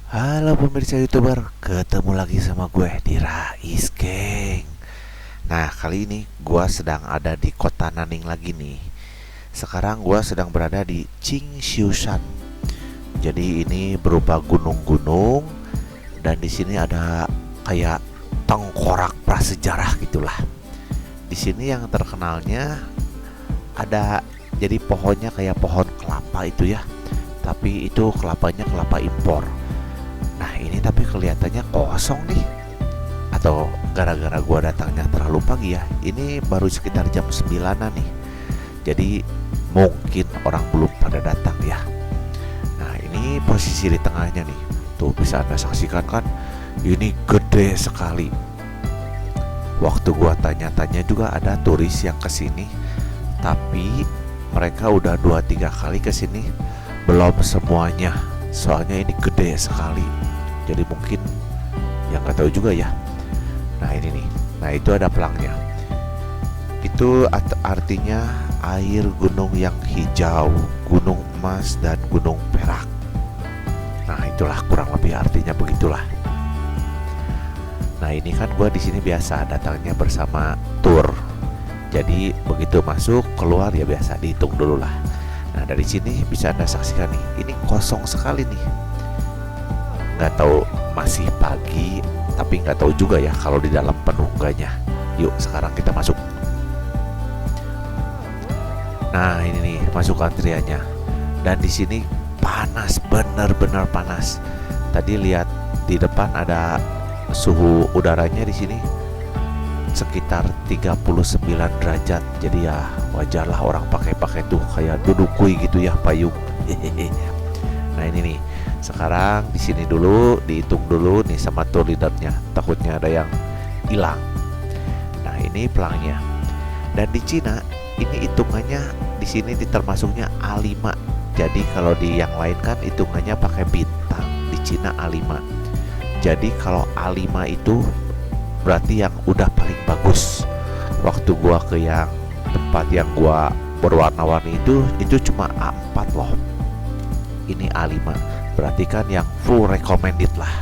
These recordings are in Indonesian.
Halo pemirsa YouTuber, ketemu lagi sama gue di Rais Geng. Nah, kali ini gue sedang ada di kota Nanning lagi nih. Sekarang gue sedang berada di Qingshuishan. Jadi ini berupa gunung-gunung dan di sini ada kayak tengkorak prasejarah gitulah. Di sini yang terkenalnya ada, jadi pohonnya kayak pohon kelapa itu ya. Tapi itu kelapanya kelapa impor. Nah ini tapi kelihatannya kosong nih. Atau gara-gara gua datangnya terlalu pagi ya. Ini baru sekitar jam 9-an nih. Jadi mungkin orang belum pada datang ya. Nah ini posisi di tengahnya nih. Tuh bisa Anda saksikan kan. Ini gede sekali. Waktu gua tanya-tanya juga ada turis yang kesini, tapi mereka udah 2-3 kali kesini, belum semuanya. Soalnya ini gede sekali. Jadi mungkin yang nggak tahu juga ya. Nah ini nih. Nah itu ada pelangnya. Itu artinya air gunung yang hijau, gunung emas dan gunung perak. Nah itulah kurang lebih artinya begitulah. Nah ini kan gue di sini biasa datangnya bersama tour. Jadi begitu masuk keluar ya biasa dihitung dulu lah. Nah dari sini bisa Anda saksikan nih, ini kosong sekali nih. Nggak tahu masih pagi, tapi nggak tahu juga ya kalau di dalam penuh enggaknya. Yuk sekarang kita masuk. Nah ini nih masuk antriannya. Dan di sini panas, benar-benar panas. Tadi lihat di depan ada suhu udaranya di sini sekitar 39 derajat. Jadi ya wajarlah orang pakai tuh kayak dudukui gitu ya, payung. Nah ini nih, sekarang di sini dulu dihitung dulu nih sama tour leadernya, takutnya ada yang hilang. Nah ini pelangnya. Dan di Cina ini hitungannya di sini termasuknya A5. Jadi kalau di yang lain kan hitungannya pakai bintang, di Cina A5. Jadi kalau A5 itu berarti yang udah paling bagus. Waktu gua ke yang tempat yang gua berwarna-warni itu cuma A4 loh. Ini A5. Berarti kan yang full recommended lah.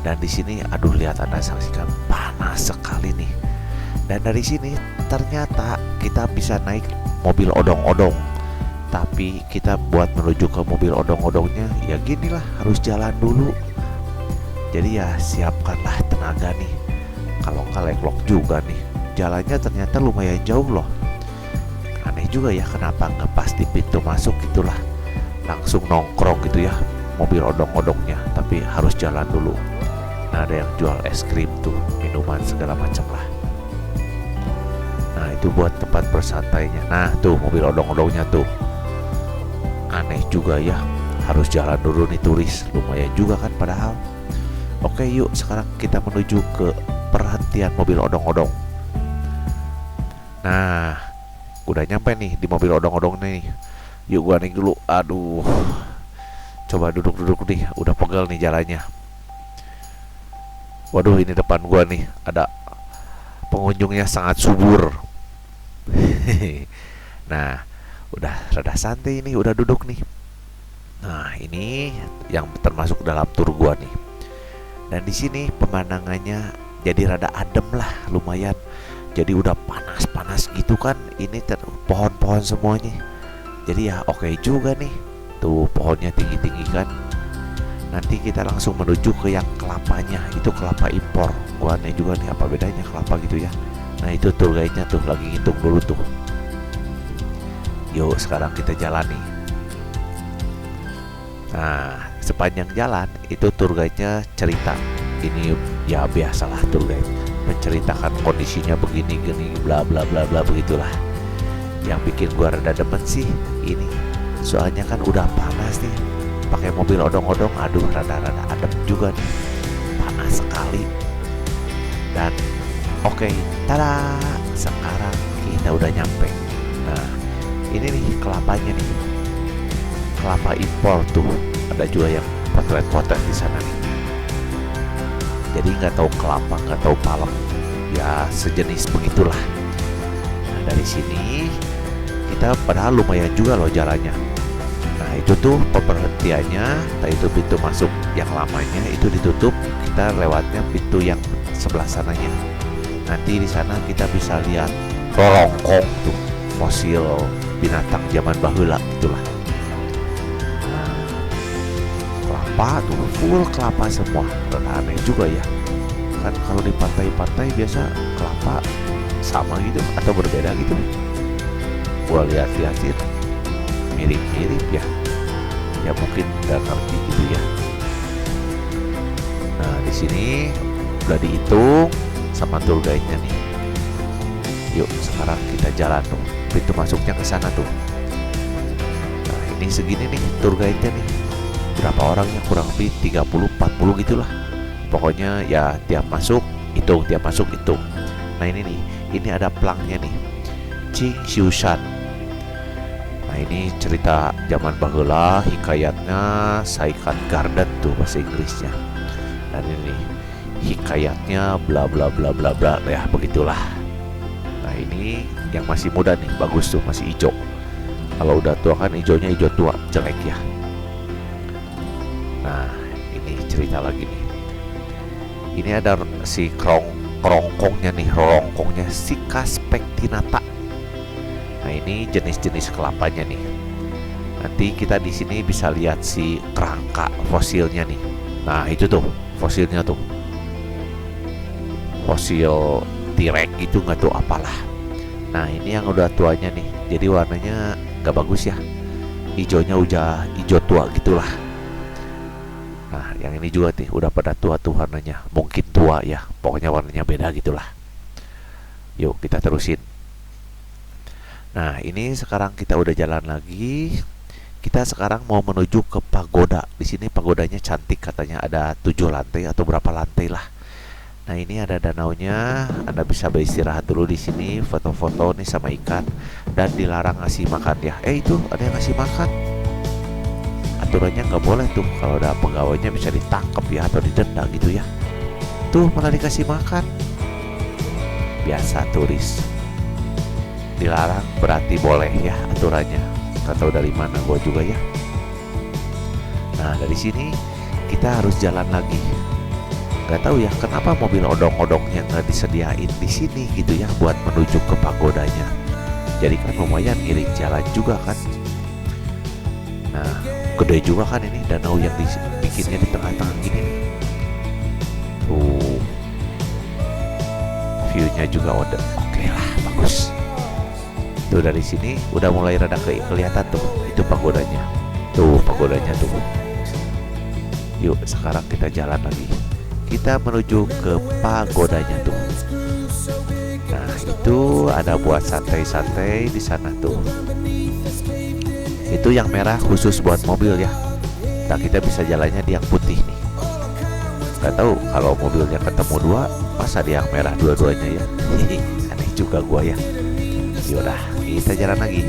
Dan di sini aduh lihat Anda saksikan panas sekali nih. Dan dari sini ternyata kita bisa naik mobil odong-odong. Tapi kita buat menuju ke mobil odong-odongnya ya ginilah, harus jalan dulu. Jadi ya siapkanlah tenaga nih. Kalau nggak leglok juga nih. Jalannya ternyata lumayan jauh loh. Aneh juga ya kenapa nggak pas di pintu masuk gitulah. Langsung nongkrong gitu ya mobil odong-odongnya. Tapi harus jalan dulu. Nah ada yang jual es krim tuh, minuman segala macam lah. Nah itu buat tempat bersantainya. Nah tuh mobil odong-odongnya tuh. Aneh juga ya, harus jalan dulu nih turis. Lumayan juga kan padahal. Oke yuk sekarang kita menuju ke perhentian mobil odong-odong. Nah udah nyampe nih di mobil odong-odong nih. Yuk gua naik dulu. Aduh, coba duduk-duduk nih, udah pegel nih jalannya. Waduh ini depan gua nih ada pengunjungnya sangat subur. Nah udah rada santai nih, udah duduk nih. Nah ini yang termasuk dalam tur gua nih. Dan di sini pemandangannya jadi rada adem lah, lumayan. Jadi udah panas-panas gitu kan. Ini pohon-pohon semuanya. Jadi ya oke juga nih. Tuh pohonnya tinggi-tinggi kan. Nanti kita langsung menuju ke yang kelapanya. Itu kelapa impor. Gua aneh juga nih apa bedanya kelapa gitu ya. Nah itu tour guide-nya tuh lagi ngitung dulu tuh. Yuk sekarang kita jalan nih. Nah sepanjang jalan itu tour guide-nya cerita. Ini ya biasalah tour guide menceritakan kondisinya begini gini bla bla bla bla begitulah. Yang bikin gua rada demen sih ini, soalnya kan udah panas nih, pakai mobil odong-odong, aduh rada-rada adem juga nih, panas sekali. Dan oke, tada, sekarang kita udah nyampe. Nah ini nih kelapanya nih, kelapa impor tuh. Ada juga yang potret-potret di sana nih. Jadi nggak tahu kelapa, nggak tahu palem, ya sejenis begitulah. Nah dari sini kita padahal lumayan juga loh jalannya. Nah itu tuh pemberhentiannya. Nah itu pintu masuk yang lamanya itu ditutup. Kita lewatnya pintu yang sebelah sananya. Nanti di sana kita bisa lihat rorongkong tuh, fosil binatang zaman baheula gitulah. Nah, kelapa tuh full kelapa semua. Dan aneh juga ya. Kan kalau di pantai-pantai biasa kelapa sama gitu atau berbeda gitu. Gua lihat-lihat sih mirip-mirip ya. Ya mungkin nggak ngerti gitu ya. Nah di sini udah dihitung sama tour guide-nya nih. Yuk sekarang kita jalan tuh. Pintu masuknya ke sana tuh. Nah ini segini nih tour guide-nya nih. Berapa orangnya, kurang lebih 30-40 gitulah. Pokoknya ya tiap masuk hitung, tiap masuk hitung. Nah ini nih, ini ada pelangnya nih, Qing Xiushan. Nah ini cerita zaman baheula, hikayatnya Saikat Garden tuh bahasa Inggrisnya. Dan ini hikayatnya bla bla bla bla bla ya begitulah. Nah ini yang masih muda nih, bagus tuh, masih hijau. Kalau udah tua kan hijaunya hijau tua, jelek ya. Nah ini cerita lagi nih. Ini ada si kerongkongnya nih, rorongkongnya Sikas pectinata. Nah ini jenis-jenis kelapanya nih. Nanti kita di sini bisa lihat si kerangka fosilnya nih. Nah itu tuh fosilnya tuh, fosil T-Rex itu nggak tuh apalah. Nah ini yang udah tuanya nih, jadi warnanya nggak bagus ya, hijaunya udah hijau tua gitulah. Nah yang ini juga nih udah pada tua tuh warnanya, mungkin tua ya, pokoknya warnanya beda gitulah. Yuk kita terusin. Nah ini sekarang kita udah jalan lagi. Kita sekarang mau menuju ke pagoda. Di sini pagodanya cantik katanya, ada 7 lantai atau berapa lantai lah. Nah ini ada danaunya, Anda bisa beristirahat dulu di sini, foto-foto nih sama ikan, dan dilarang ngasih makan ya. Itu ada yang ngasih makan. Aturannya nggak boleh tuh, kalau ada pegawainya bisa ditangkap ya atau didenda gitu ya. Tuh malah dikasih makan. Biasa turis. Dilarang berarti boleh ya aturannya. Nggak tahu dari mana gua juga ya. Nah dari sini kita harus jalan lagi. Nggak tahu ya kenapa mobil odong-odongnya nggak disediain di sini gitu ya buat menuju ke pagodanya. Jadi kan lumayan irit jalan juga kan. Nah gede juga kan ini danau yang dibikinnya di tengah-tengah gini nih. Tuh viewnya juga udah oke lah, bagus. Tuh dari sini udah mulai rada kelihatan tuh itu pagodanya. Tuh pagodanya tuh. Yuk sekarang kita jalan lagi. Kita menuju ke pagodanya tuh. Nah itu ada buat santai-santai di sana tuh. Itu yang merah khusus buat mobil ya. Nah kita bisa jalannya di yang putih nih. Gak tahu kalau mobilnya ketemu dua, masa di yang merah dua-duanya ya. Aneh juga gua ya. Yaudah kita jalan lagi.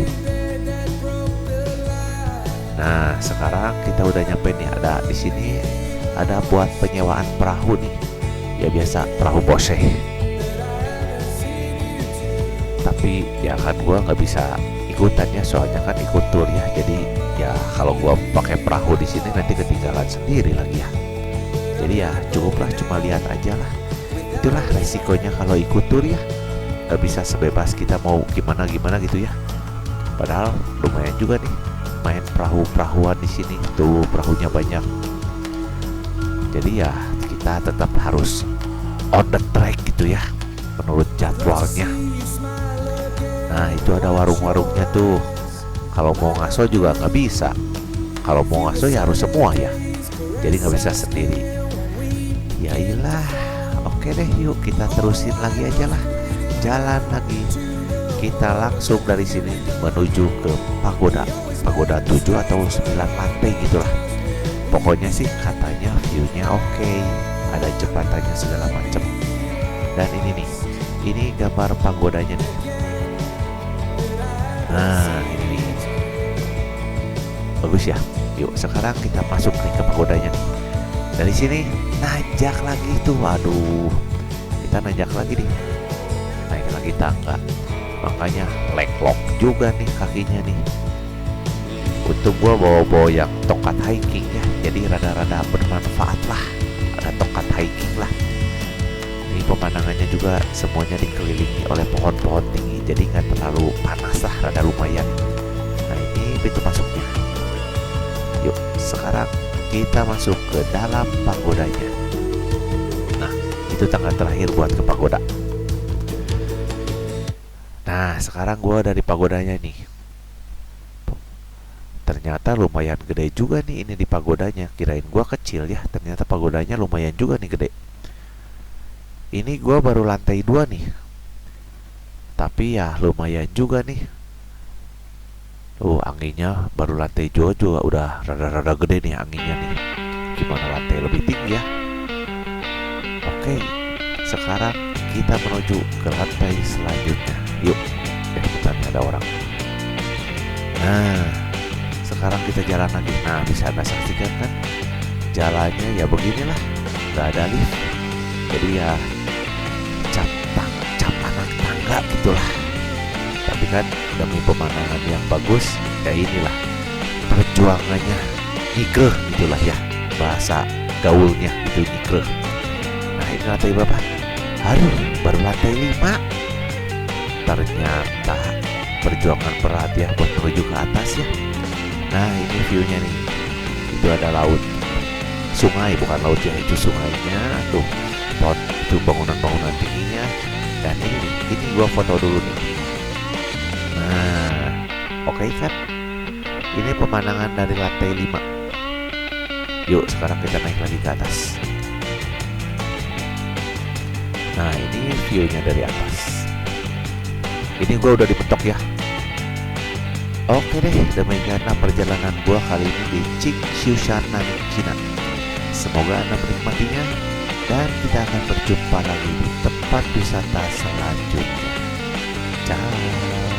Nah sekarang kita udah nyampe nih, ada di sini ada buat penyewaan perahu nih. Ya biasa perahu boseh. Tapi ya kan gua nggak bisa ikutan ya, soalnya kan ikut tour ya. Jadi ya kalau gua pakai perahu di sini nanti ketinggalan sendiri lagi ya. Jadi ya cukuplah cuma lihat aja lah. Itulah resikonya kalau ikut tour ya. Gak bisa sebebas kita mau gimana gitu ya. Padahal lumayan juga nih main perahuan di sini. Tuh perahunya banyak. Jadi ya kita tetap harus on the track gitu ya, menurut jadwalnya. Nah itu ada warung-warungnya tuh. Kalau mau ngaso juga nggak bisa. Kalau mau ngaso ya harus semua ya. Jadi nggak bisa sendiri. Ya iyalah. Oke deh, yuk kita terusin lagi aja lah. Jalan lagi. Kita langsung dari sini menuju ke pagoda. Pagoda 7 atau 9 lantai gitulah. Pokoknya sih katanya view-nya oke. Ada jembatannya segala macam. Dan ini nih, ini gambar pagodanya nih. Nah ini nih, bagus ya. Yuk sekarang kita masuk nih ke pagodanya nih. Dari sini nanjak lagi tuh. Waduh, kita nanjak lagi nih, naik lagi tangga. Makanya leg lock juga nih kakinya nih. Untung gua bawa yang tongkat hiking ya, jadi rada-rada bermanfaat lah. Ada tongkat hiking lah. Ini pemandangannya juga semuanya dikelilingi oleh pohon-pohon tinggi, jadi nggak terlalu panas lah, rada lumayan. Nah ini pintu masuknya. Yuk sekarang kita masuk ke dalam pagodanya. Nah itu tangga terakhir buat ke pagoda. Nah sekarang gua dari pagodanya nih. Ternyata lumayan gede juga nih ini di pagodanya. Kirain gua kecil ya, ternyata pagodanya lumayan juga nih gede. Ini gua baru lantai 2 nih. Tapi ya lumayan juga nih. Anginnya baru lantai 2 juga udah rada-rada gede nih anginnya nih. Gimana lantai lebih tinggi ya? Oke, sekarang kita menuju ke lantai selanjutnya. Yuk, bentar ada orang. Nah, sekarang kita jalan lagi. Nah bisa anda saksikan kan jalannya ya beginilah, gak ada lift, jadi ya cap anak tangga gitulah. Tapi kan demi pemandangan yang bagus ya inilah perjuangannya, nyikreh gitulah ya, bahasa gaulnya itu nyikreh. Nah ini lantai berapa? Aduh baru lantai 5. Ternyata perjuangan berat ya buat menuju ke atas ya. Nah ini viewnya nih, itu ada laut, sungai bukan laut ya, itu sungainya tuh, pot itu bangunan-bangunan tingginya. Dan ini gua foto dulu nih. Nah oke kan, ini pemandangan dari lantai 5. Yuk sekarang kita naik lagi ke atas. Nah ini viewnya dari atas. Ini gua udah dibentok ya. Oke deh, demikianlah perjalanan gua kali ini di Qingshuishan, China. Semoga Anda menikmatinya dan kita akan berjumpa lagi di tempat wisata selanjutnya. Ciao.